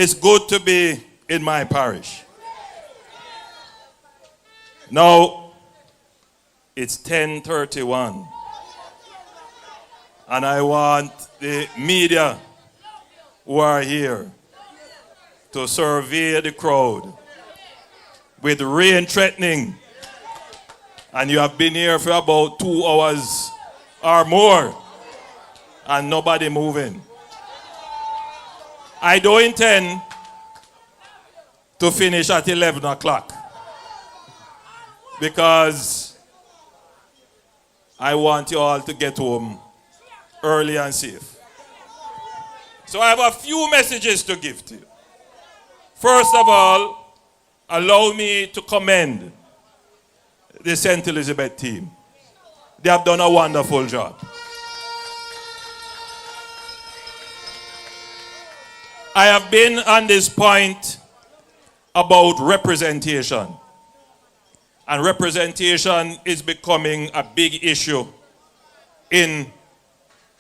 It's good to be in my parish. Now, it's 10:31. And I want the media who are here to survey the crowd with rain threatening. And you have been here for about 2 hours or more and nobody moving. I don't intend to finish at 11 o'clock because I want you all to get home early and safe. So I have a few messages to give to you. First of all, allow me to commend the St. Elizabeth team. They have done a wonderful job. I have been on this point about representation. And representation is becoming a big issue in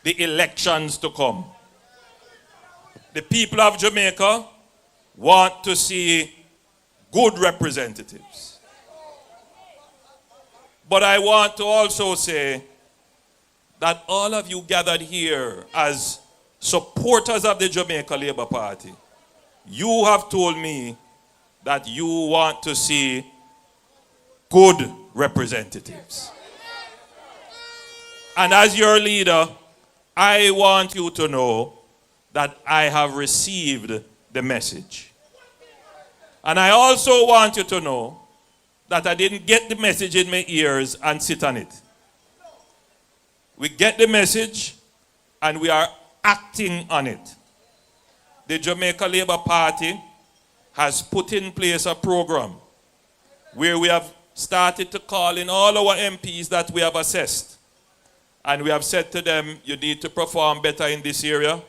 the elections to come. The people of Jamaica want to see good representatives. But I want to also say that all of you gathered here as supporters of the Jamaica Labour Party, you have told me that you want to see good representatives. And as your leader, I want you to know that I have received the message. And I also want you to know that I didn't get the message in my ears and sit on it. We get the message and we are acting on it. The Jamaica Labour Party has put in place a program where we have started to call in all our MPs that we have assessed. And we have said to them, you need to perform better in this area.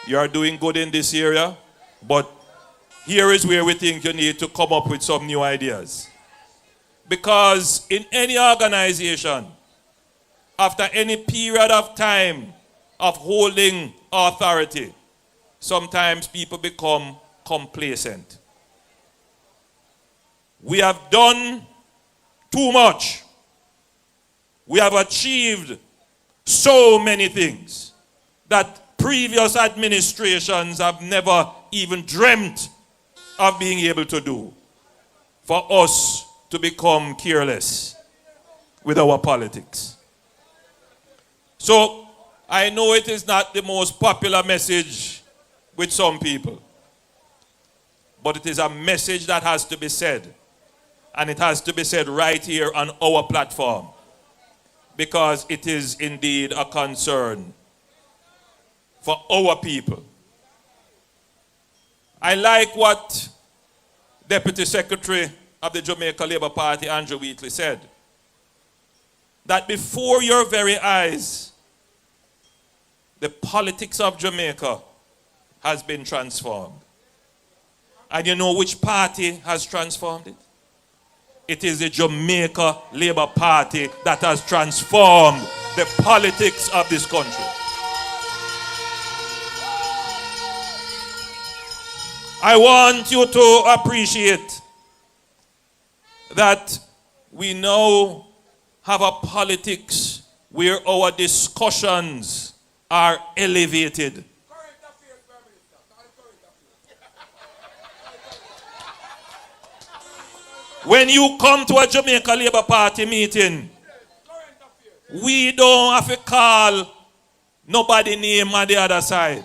You are doing good in this area. But here is where we think you need to come up with some new ideas. Because in any organization, after any period of time of holding authority, sometimes people become complacent. We have done too much. We have achieved so many things that previous administrations have never even dreamt of being able to do. For us to become careless with our politics. So, I know it is not the most popular message with some people, but it is a message that has to be said, and it has to be said right here on our platform, because it is indeed a concern for our people. I like what Deputy Secretary of the Jamaica Labour Party, Andrew Wheatley, said, that before your very eyes, the politics of Jamaica has been transformed. And you know which party has transformed it? It is the Jamaica Labour Party that has transformed the politics of this country. I want you to appreciate that we now have a politics where our discussions are elevated. When you come to a Jamaica Labour Party meeting, we don't have to call nobody name on the other side.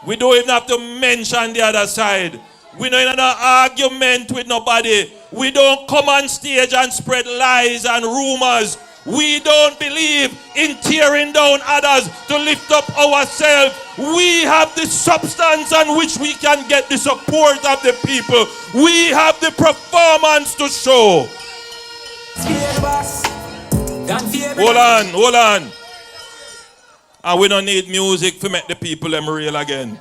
We don't even have to mention the other side. We don't even have an argument with nobody. We don't come on stage and spread lies and rumors. We don't believe in tearing down others to lift up ourselves. We have the substance on which we can get the support of the people. We have the performance to show. Hold on. And we don't need music to make the people them real again.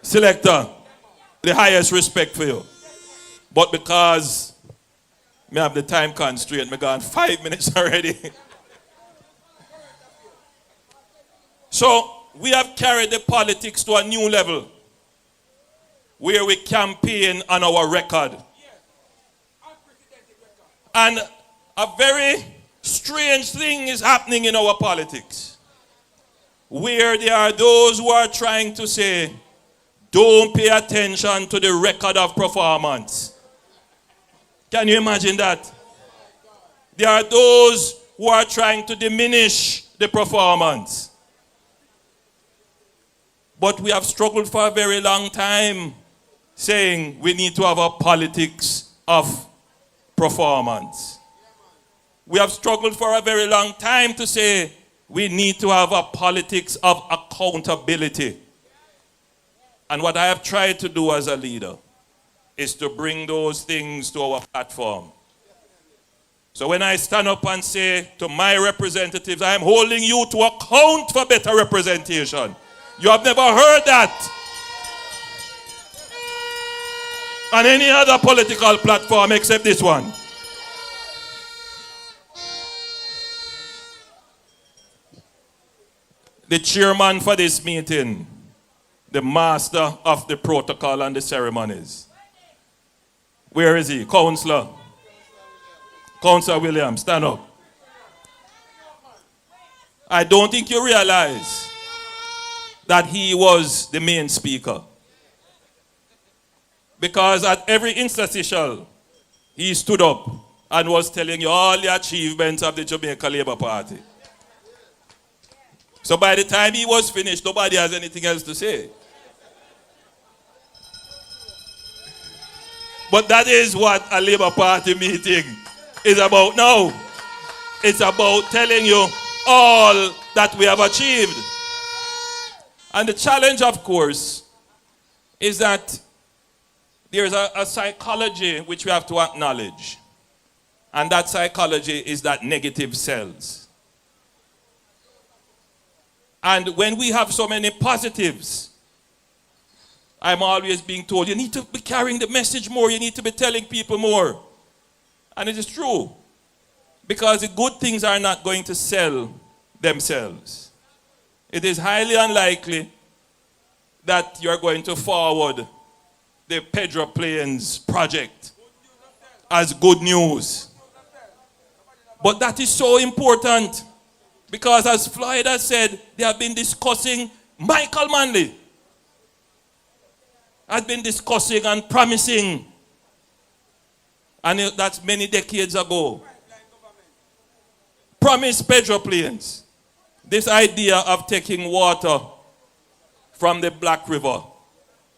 Selector, the highest respect for you. But because me have the time constraint, me gone 5 minutes already. So we have carried the politics to a new level. where we campaign on our record. And a very strange thing is happening in our politics, where there are those who are trying to say, don't pay attention to the record of performance. Can you imagine that? There are those who are trying to diminish the performance. But we have struggled for a very long time saying we need to have a politics of performance. We have struggled for a very long time to say we need to have a politics of accountability. And what I have tried to do as a leader is to bring those things to our platform. So when I stand up and say to my representatives, I am holding you to account for better representation. You have never heard that on any other political platform except this one. The chairman for this meeting, the master of the protocol and the ceremonies. Where is he? Councillor. Councillor Williams, stand up. I don't think you realize that he was the main speaker. Because at every interstitial, he stood up and was telling you all the achievements of the Jamaica Labour Party. So by the time he was finished, nobody has anything else to say. But that is what a Labour Party meeting is about now. It's about telling you all that we have achieved. And the challenge, of course, is that there's a psychology which we have to acknowledge. And that psychology is that negative sells. And when we have so many positives, I'm always being told, you need to be carrying the message more, you need to be telling people more. And it is true. Because the good things are not going to sell themselves. It is highly unlikely that you're going to forward the Pedro Plains project as good news. But that is so important because, as Floyd has said, they have been discussing, Michael Manley has been discussing and promising, and that's many decades ago, promised Pedro Plains this idea of taking water from the Black River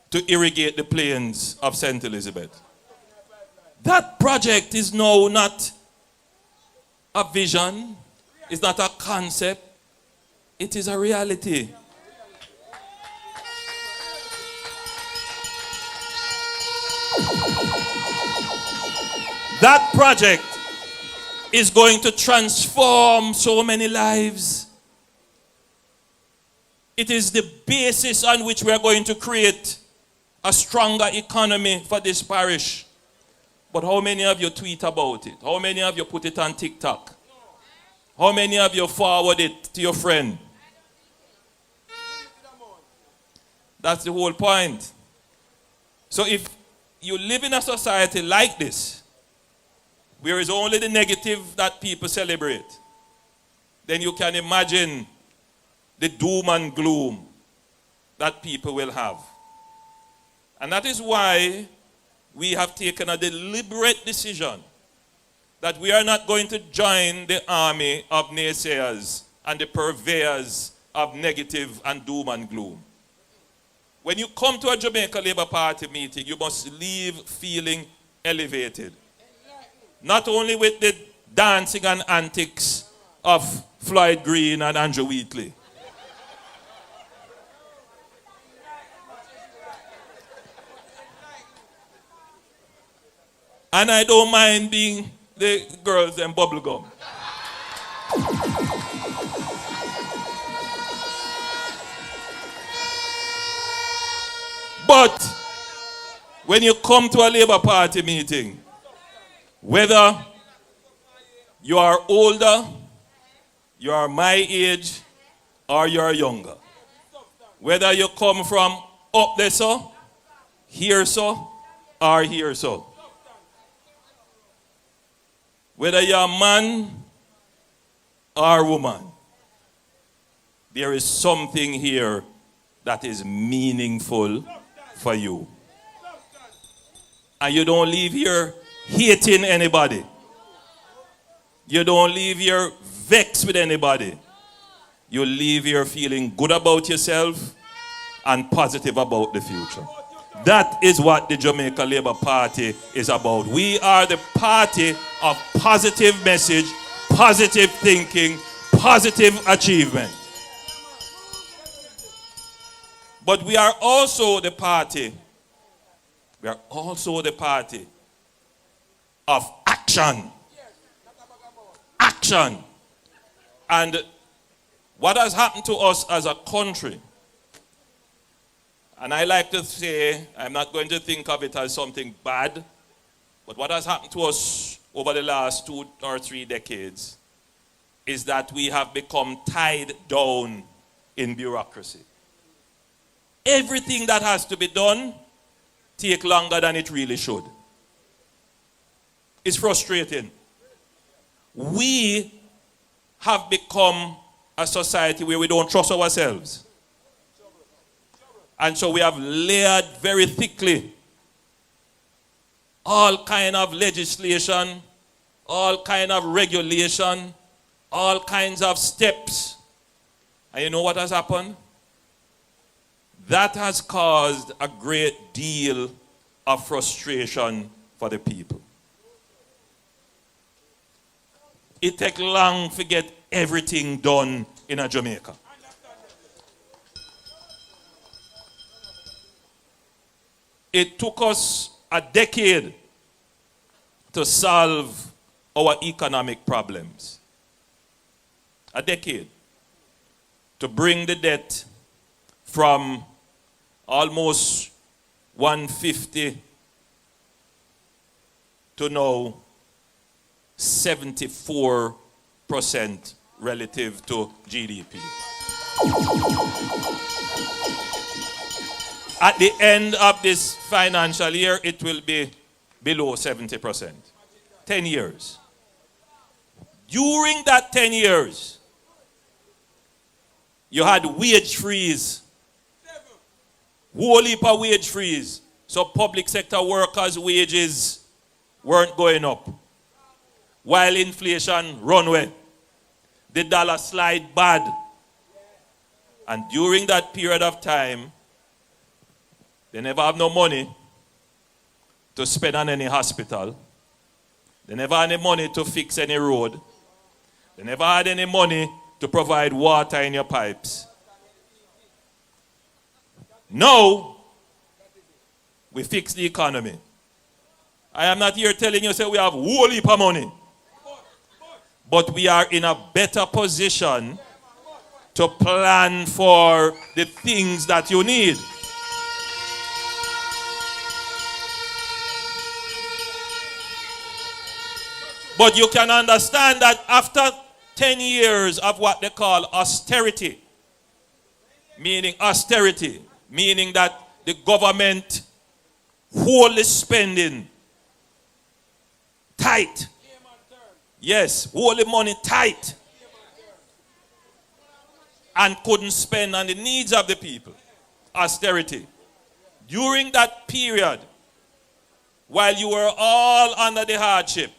to irrigate the plains of St. Elizabeth. That project is now not a vision, it's not a concept, it is a reality. That project is going to transform so many lives. It is the basis on which we are going to create a stronger economy for this parish. But how many of you tweet about it? How many of you put it on TikTok? How many of you forward it to your friend? That's the whole point. So if you live in a society like this, where it's only the negative that people celebrate, then you can imagine the doom and gloom that people will have. And that is why we have taken a deliberate decision that we are not going to join the army of naysayers and the purveyors of negative and doom and gloom. When you come to a Jamaica Labour Party meeting, you must leave feeling elevated. Not only with the dancing and antics of Floyd Green and Andrew Wheatley. And I don't mind being the girls and bubblegum. But when you come to a Labour Party meeting, whether you are older, you are my age, or you are younger, whether you come from up there, so, here so or here so. Whether you're a man or woman, there is something here that is meaningful for you. And you don't leave here hating anybody. You don't leave here vexed with anybody. You leave here feeling good about yourself and positive about the future. That is what the Jamaica Labour Party is about. We are the party of positive message, positive thinking, positive achievement. But we are also the party. We are also the party of action. Action. And what has happened to us as a country, and I like to say, I'm not going to think of it as something bad, but what has happened to us over the last 2 or 3 decades is that we have become tied down in bureaucracy. Everything that has to be done takes longer than it really should. It's frustrating. We have become a society where we don't trust ourselves. And so we have layered very thickly all kind of legislation, all kind of regulation, all kinds of steps. And you know what has happened? That has caused a great deal of frustration for the people. It takes long to get everything done in a Jamaica. It took us a decade to solve our economic problems. A decade. To bring the debt from almost 150 to now 74% relative to GDP. At the end of this financial year, it will be below 70%. 10 years. During that 10 years, you had wage freeze. Whole heap of wage freeze. So public sector workers' wages weren't going up. While inflation runway. The dollar slide bad. And during that period of time, they never have no money to spend on any hospital. They never had any money to fix any road. They never had any money to provide water in your pipes. Now, we fix the economy. I am not here telling you say we have whole heap of money. But we are in a better position to plan for the things that you need. But you can understand that after 10 years of what they call austerity, meaning that the government wholly spending tight. Yes, wholly money tight. And couldn't spend on the needs of the people. Austerity. During that period, while you were all under the hardship,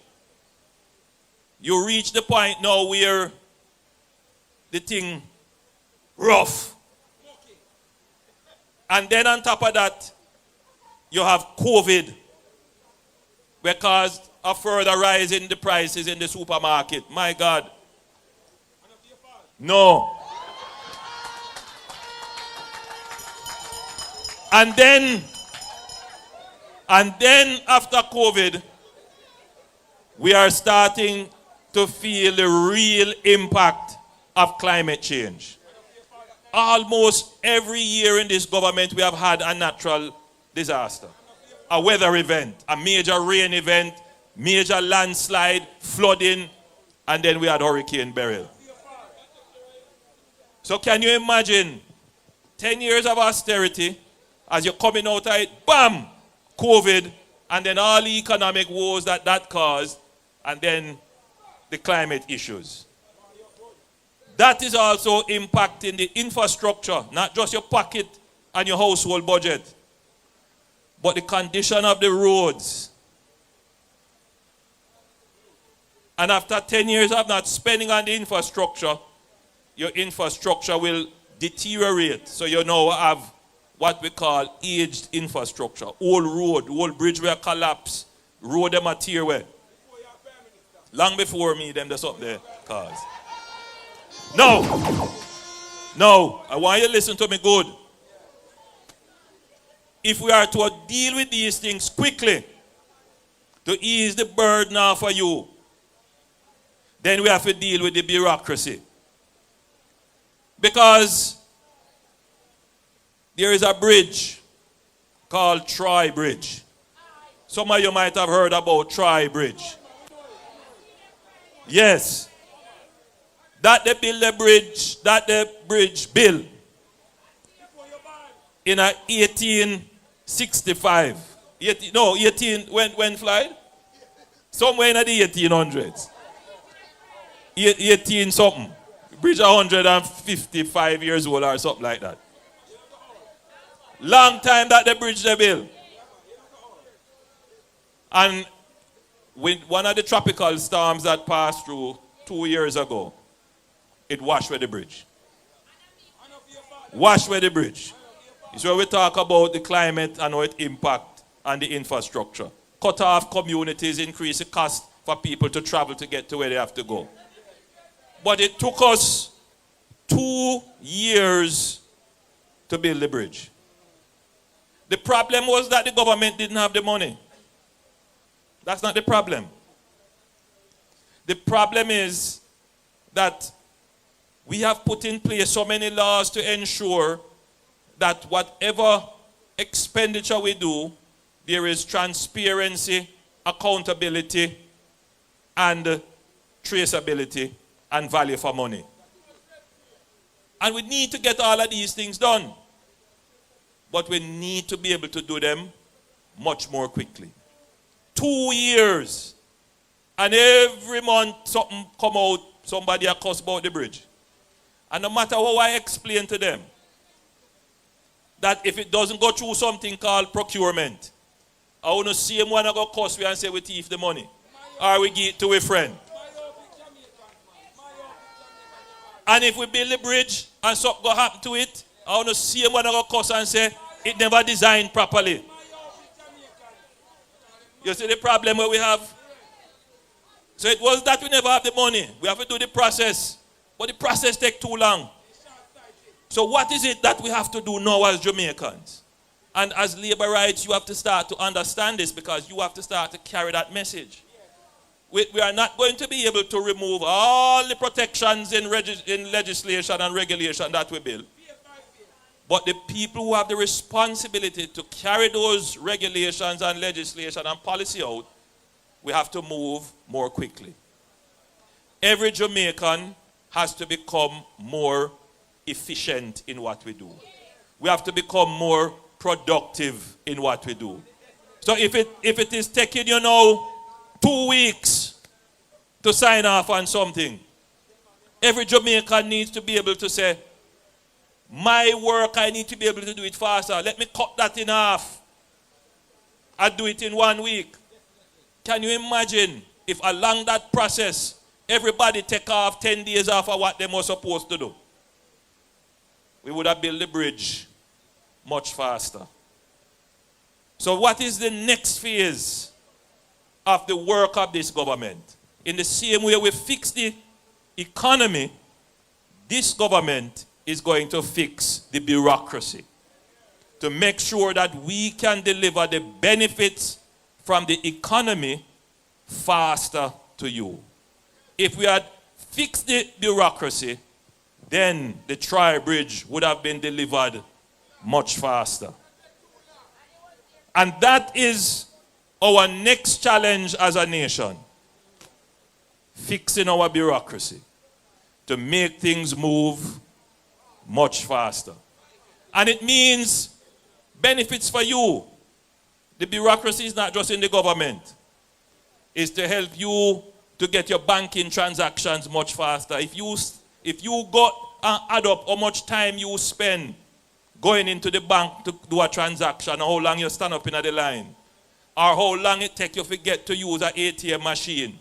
you reach the point now where the thing rough. And then on top of that, you have COVID, because a further rise in the prices in the supermarket. My God. No. And then after COVID, we are starting to feel the real impact of climate change. Almost every year in this government, we have had a natural disaster. A weather event, a major rain event, major landslide, flooding, and then we had Hurricane Beryl. So can you imagine 10 years of austerity, As you're coming out of it, bam, COVID, and then all the economic woes that caused, and then the climate issues. That is also impacting the infrastructure, not just your pocket and your household budget, but the condition of the roads. And after 10 years of not spending on the infrastructure, your infrastructure will deteriorate. So you now have what we call aged infrastructure. Old road, old bridge will collapse, road them a tear away. Long before me, them that's up there, cars. No, I want you to listen to me good. If we are to deal with these things quickly, to ease the burden off of you, then we have to deal with the bureaucracy. Because there is a bridge called Troy Bridge. Some of you might have heard about Troy Bridge. Yes. That they build the bridge built in 1865. When flight? Somewhere in the 1800s. 18 something. Bridge 155 years old or something like that. Long time that the bridge they built. And with one of the tropical storms that passed through 2 years ago, it washed away the bridge. Washed away the bridge. It's where we talk about the climate and how it impacts on the infrastructure. Cut off communities, increase the cost for people to travel to get to where they have to go. But it took us 2 years to build the bridge. The problem was that the government didn't have the money. That's not the problem. The problem is that we have put in place so many laws to ensure that whatever expenditure we do, there is transparency, accountability, and traceability and value for money. And we need to get all of these things done. But we need to be able to do them much more quickly. 2 years. And every month something come out, somebody accuss about the bridge. And no matter how I explain to them, that if it doesn't go through something called procurement, I want to see him when I go cost we and say we thief the money. Or we give it to a friend. And if we build the bridge and something go happen to it, I want to see him when I go cost and say it never designed properly. You see the problem where we have? So it was that we never have the money. We have to do the process. But the process takes too long. So what is it that we have to do now as Jamaicans? And as labor rights, you have to start to understand this because you have to start to carry that message. We are not going to be able to remove all the protections in legislation and regulation that we build. But the people who have the responsibility to carry those regulations and legislation and policy out, we have to move more quickly. Every Jamaican has to become more efficient in what we do. We have to become more productive in what we do. So if it is taking 2 weeks to sign off on something, every Jamaican needs to be able to say, my work, I need to be able to do it faster. Let me cut that in half. I'll do it in 1 week. Can you imagine if along that process, everybody take off 10 days off of what they were supposed to do? We would have built the bridge much faster. So what is the next phase of the work of this government? In the same way we fix the economy, this government is going to fix the bureaucracy to make sure that we can deliver the benefits from the economy faster to you. If we had fixed the bureaucracy, then the tri-bridge would have been delivered much faster. And that is our next challenge as a nation. Fixing our bureaucracy to make things move much faster. And it means benefits for you. The bureaucracy is not just in the government. It's to help you to get your banking transactions much faster. If you go and add up how much time you spend going into the bank to do a transaction, how long you stand up in the line, or how long it takes you to get to use an ATM machine.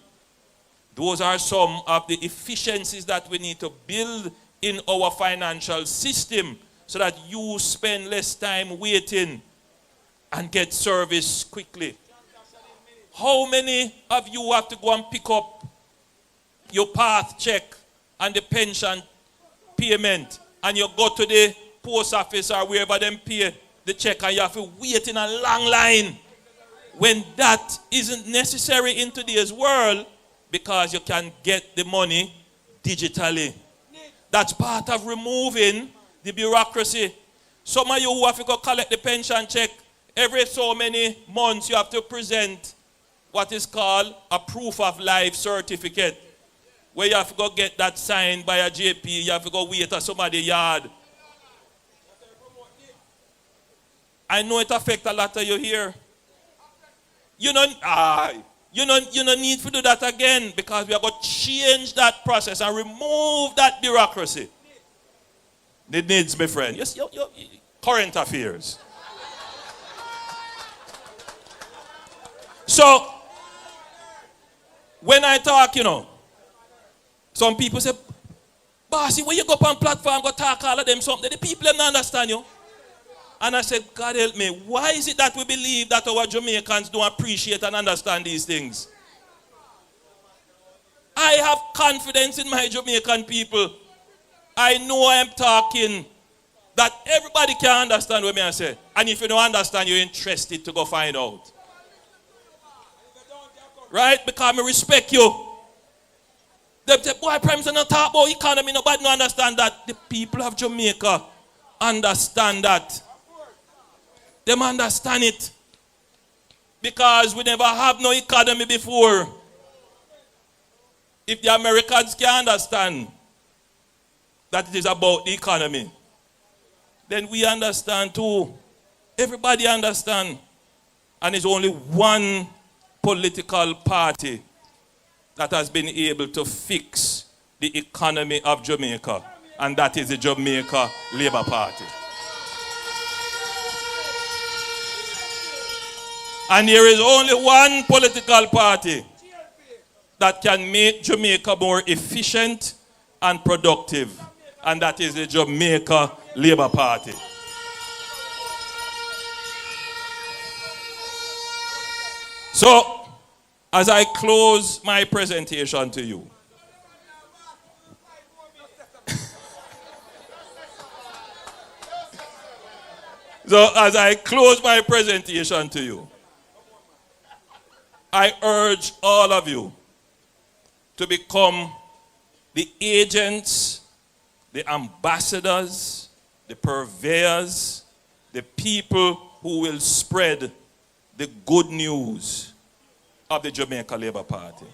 Those are some of the efficiencies that we need to build in our financial system so that you spend less time waiting and get service quickly. How many of you have to go and pick up your path check and the pension payment, and you go to the post office or wherever them pay the check and you have to wait in a long line, when that isn't necessary in today's world because you can get the money digitally? That's part of removing the bureaucracy. Some of you who have to go collect the pension check, every so many months you have to present what is called a proof of life certificate, where you have to go get that signed by a JP, you have to go wait at somebody's yard. I know it affects a lot of you here. You don't need to do that again, because we are going to change that process and remove that bureaucracy. It needs, my friend. Yes, current affairs. So, when I talk, some people say, Bossy, when you go up on platform, go talk all of them something, the people don't understand you. And I said, God help me, why is it that we believe that our Jamaicans don't appreciate and understand these things? I have confidence in my Jamaican people. I know I am talking that everybody can understand what I say. And if you don't understand, you're interested to go find out. Right? Because I respect you. They say, boy, Prime Minister not talk about economy, nobody don't understand that. The people of Jamaica understand that. They understand it. Because we never have no economy before. If the Americans can understand that it is about the economy, then we understand too. Everybody understand. And it's only one political party that has been able to fix the economy of Jamaica, and that is the Jamaica Labour Party. And there is only one political party that can make Jamaica more efficient and productive, and that is the Jamaica Labour Party. So, as I close my presentation to you, I urge all of you to become the agents, the ambassadors, the purveyors, the people who will spread the good news of the Jamaica Labour Party.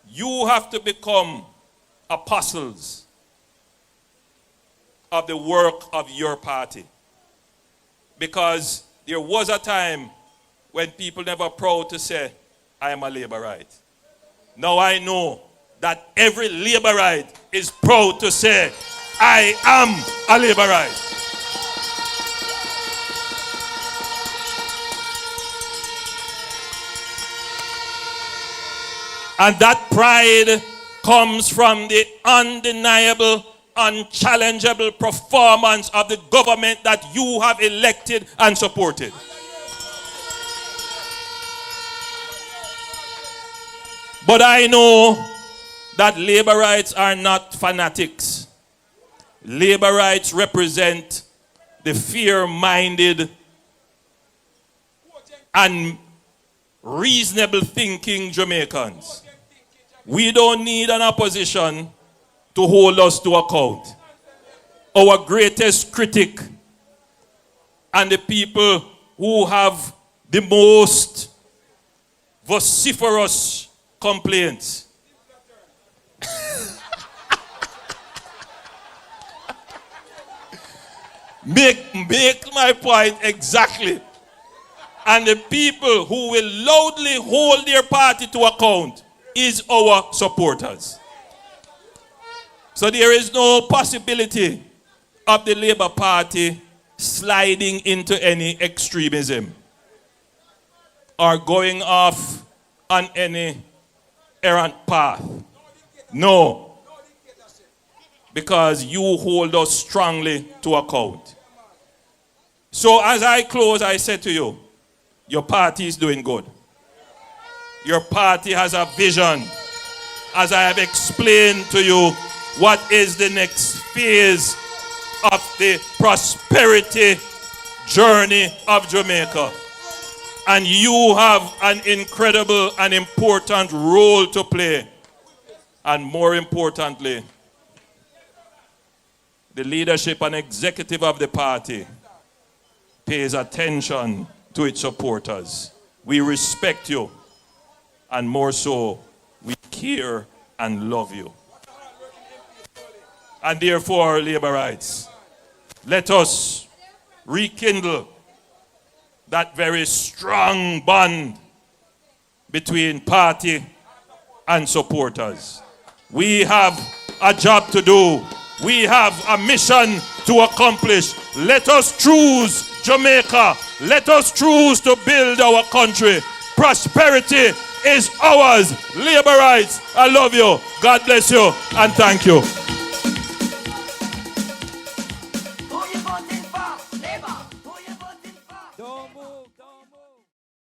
You have to become apostles of the work of your party. Because there was a time when people never proud to say, I am a Labourite. Now I know that every Labourite is proud to say, I am a Labourite. And that pride comes from the undeniable, unchallengeable performance of the government that you have elected and supported. But I know that Labourites are not fanatics. Labourites represent the fear-minded and reasonable thinking Jamaicans. We don't need an opposition to hold us to account. Our greatest critic and the people who have the most vociferous complaints Make my point exactly. And the people who will loudly hold their party to account is our supporters. So there is no possibility of the Labour Party sliding into any extremism or going off on any errant path. No. Because you hold us strongly to account. So as I close, I say to you, your party is doing good. Your party has a vision. As I have explained to you, what is the next phase of the prosperity journey of Jamaica. And you have an incredible and important role to play. And more importantly, the leadership and executive of the party pays attention to its supporters. We respect you, and more so, we care and love you. And therefore, Labourites, let us rekindle that very strong bond between party and supporters. We have a job to do. We have a mission to accomplish. Let us choose Jamaica. Let us choose to build our country. Prosperity is ours. Labourites, I love you. God bless you and thank you.